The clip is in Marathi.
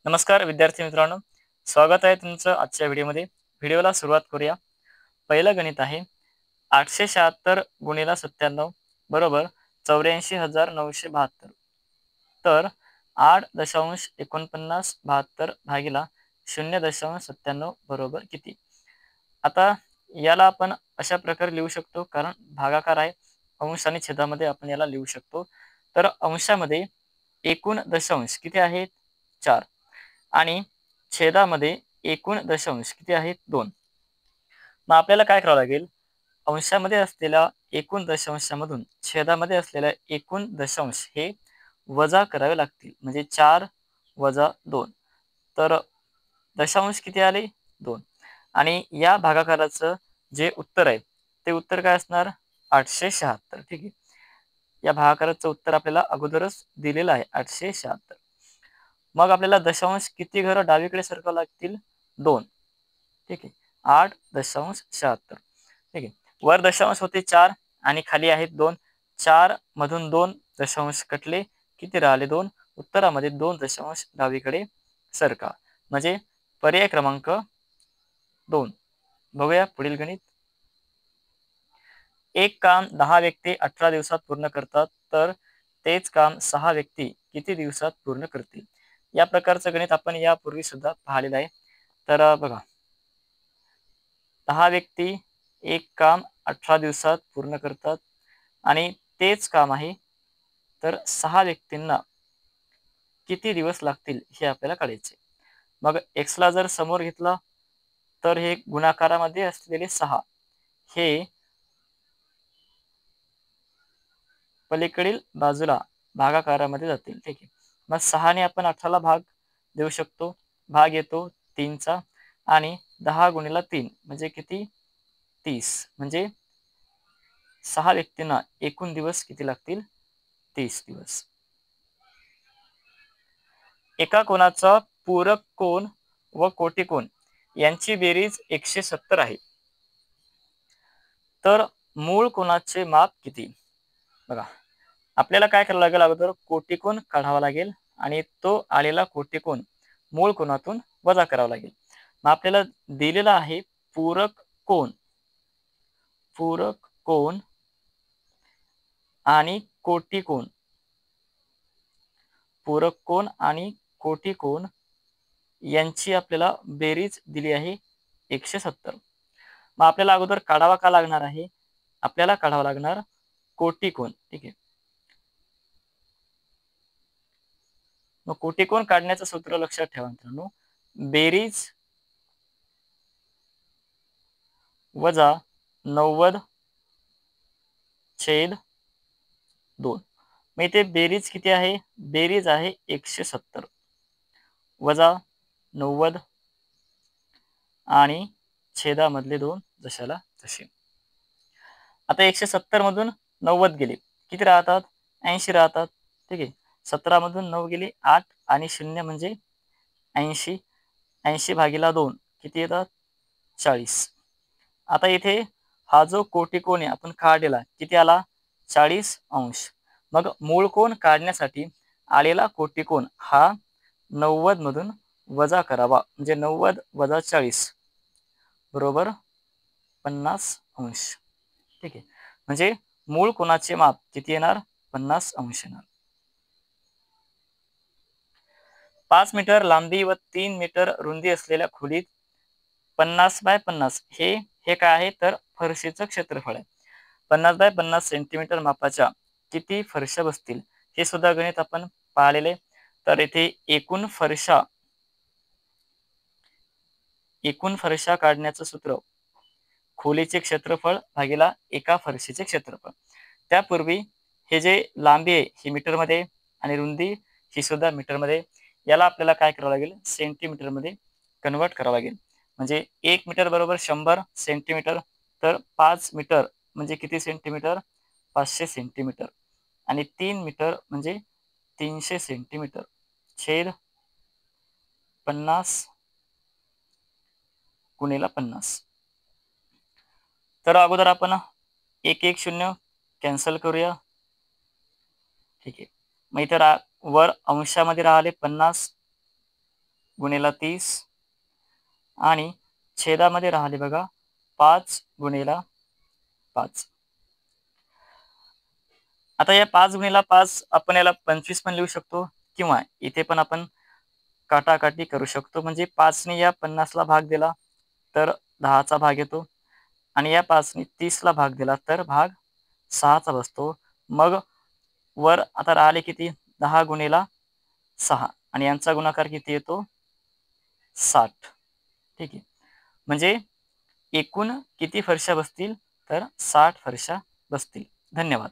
नमस्कार विद्यार्थी मित्रांनो, स्वागत आहे तुमचं आजच्या व्हिडिओमध्ये. व्हिडिओला सुरुवात करूया. पहिलं गणित आहे 876 गुणिले 97 बरोबर 84,972. तर 8.4972 भागिला 0.97 बरोबर किती? आता याला आपण अशा प्रकारे लिहू शकतो, कारण भागाकार आहे. अंश आणि छेदामध्ये आपण याला लिहू शकतो. तर अंशामध्ये एकूण दशांश किती आहेत? 4 आणि छेदामध्ये एकूण दशांश किती आहेत? 2. मग आपल्याला काय करावं लागेल? अंशामध्ये असलेल्या एकूण दशांशामधून छेदामध्ये असलेल्या एकूण दशांश हे वजा करावे लागतील. म्हणजे 4 वजा 2. तर दशांश किती आले? 2. आणि या भागाकाराचं जे उत्तर आहे ते उत्तर काय असणार? 876. ठीक आहे. या भागाकाराचं उत्तर आपल्याला अगोदरच दिलेलं आहे 876. मग आपल्याला दशांश किती घरं डावीकडे सरकावं लागतील? 2. ठीक आहे. 8.76. ठीक आहे. वर दशांश होते 4 आणि खाली आहेत 2. 4 मधून 2 दशांश कटले, किती राहिले? 2. उत्तरामध्ये 2 दशांश डावीकडे सरका, म्हणजे पर्याय क्रमांक 2. बघूया पुढील गणित. एक काम 10 व्यक्ती 18 दिवसात पूर्ण करतात, तर तेच काम 6 व्यक्ती किती दिवसात पूर्ण करतील? या प्रकारचं गणित आपण यापूर्वी सुद्धा पाहिलेलं आहे. तर बघा, 10 व्यक्ती एक काम 18 दिवसात पूर्ण करतात आणि तेच काम आहे, तर 6 व्यक्तींना किती दिवस लागतील हे आपल्याला काढायचे. मग x ला जर समोर घेतला तर हे गुणाकारामध्ये असलेले 6 हे पलीकडील बाजूला भागाकारामध्ये जातील. ठीक आहे. मग 6 ने आपण 18 ला भाग देऊ शकतो. भाग येतो 3चा आणि 10 गुणिले 3 म्हणजे किती? 30. म्हणजे 6 व्यक्तींना एकूण दिवस किती लागतील? 30 दिवस. एका कोनाचा पूरक कोन व कोटिकोन यांची बेरीज 170 आहे. तर मूळ कोनाचे माप किती? बघा, आपल्याला काय करावं लागेल? अगोदर कोटिकोन काढावा लागेल आणि तो आलेला कोटिकोन मूळ कोनातून वजा करावा लागेल. मग आपल्याला दिलेला आहे पूरक कोन, पूरक कोन आणि कोटिकोन. पूरक कोन आणि कोटिकोन यांची आपल्याला बेरीज दिली आहे 170. मग आपल्याला अगोदर काढावा का लागणार आहे? आपल्याला काढावा लागणार कोटिकोन. ठीक आहे. मग कोटिकोन काढण्याचं सूत्र लक्षात ठेवा मित्रांनो. बेरीज वजा 90 छेद 2. मग इथे बेरीज किती आहे? बेरीज आहे 170 वजा 90 आणि छेदामधले 2 जशाला तसे. आता 170 मधून 90 गेले, किती राहतात? 80 राहतात. ठीक आहे. 17 मधून 9 गेले 8 आणि 0 म्हणजे 80. 80 भागिला 2 किती येतात? 40. आता इथे हा जो कोटिकोन आहे आपण काढलेला किती आला? 40 अंश. मग मूळ कोन काढण्यासाठी आलेला कोटिकोन हा 90 मधून वजा करावा, म्हणजे 90 वजा 40 बरोबर 50 अंश. ठीक आहे. म्हणजे मूळ कोनाचे माप किती येणार? 50 अंश येणार. 5 मीटर लांबी व 3 मीटर रुंदी असलेल्या खोलीत 50 बाय 50 हे काय आहे? तर फरशीचं क्षेत्रफळ आहे. 50 बाय 50 सेंटीमीटर मापाच्या किती फरशा बसतील? हे सुद्धा गणित आपण पाहिलेले. तर इथे एकूण फरशा काढण्याचं सूत्र खोलीचे क्षेत्रफळ भागिला एका फरशीचे क्षेत्रफळ. त्यापूर्वी हे जे लांबी आहे ही मीटरमध्ये आणि रुंदी ही सुद्धा मीटरमध्ये. याला आपल्याला काय करावं लागेल? सेंटीमीटरमध्ये कन्वर्ट करावं लागेल. म्हणजे 1 मीटर बरोबर 100 सेंटीमीटर. तर 5 मीटर म्हणजे किती सेंटीमीटर? 500 सेंटीमीटर. आणि 3 मीटर म्हणजे 300 सेंटीमीटर छेद 50 गुणिले 50. तर अगोदर आपण 110 कॅन्सल करूया. ठीक आहे. मग इथे वर अंशामध्ये राहिले 50 गुणिला 30 आणि छेदामध्ये राहिले बघा 5 गुणिला 5. आता या 5 गुणिला 5 आपण याला 25 पण लिहू शकतो किंवा इथे पण आपण काटाकाटी करू शकतो. म्हणजे 5ने या 50ला भाग दिला तर 10चा भाग येतो आणि या 5ने 30ला भाग दिला तर भाग 6चा बसतो. मग वर आता राहिले किती 10 गुणिला 6 आणि यांचा गुणाकार किती येतो 60. ठीक आहे. म्हणजे एकूण किती फरशा बसतील तर 60 फरशा बसतील. धन्यवाद.